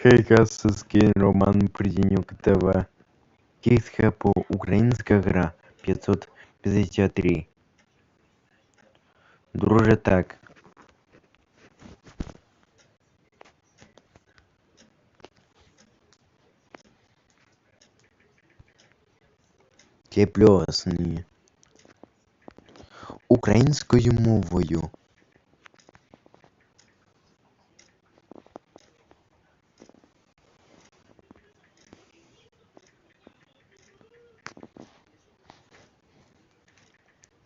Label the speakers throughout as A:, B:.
A: Хейка Сискін, Роман Приденюк, ТВ. Кіхепо, українська гра 553. Друже, так. Теплесні. Українською мовою.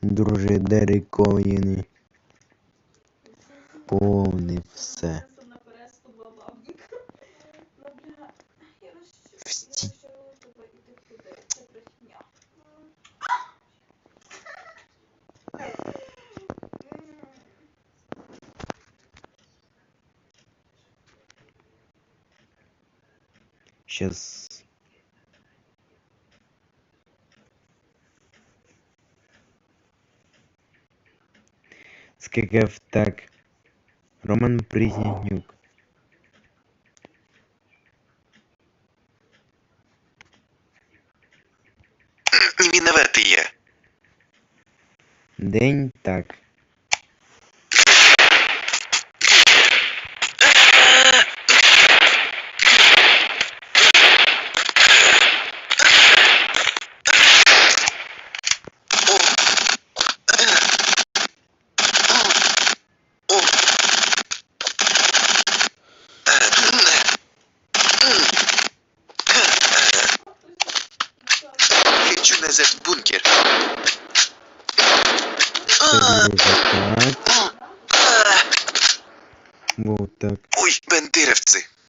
A: Друже, дерекоїни. Повне все. Всі. Щас. Сказав так. Роман Приденюк.
B: Він не вертіє.
A: День так.
B: Хочу назад в бункер.
A: Так. Вот так.
B: Ой, бендерівці.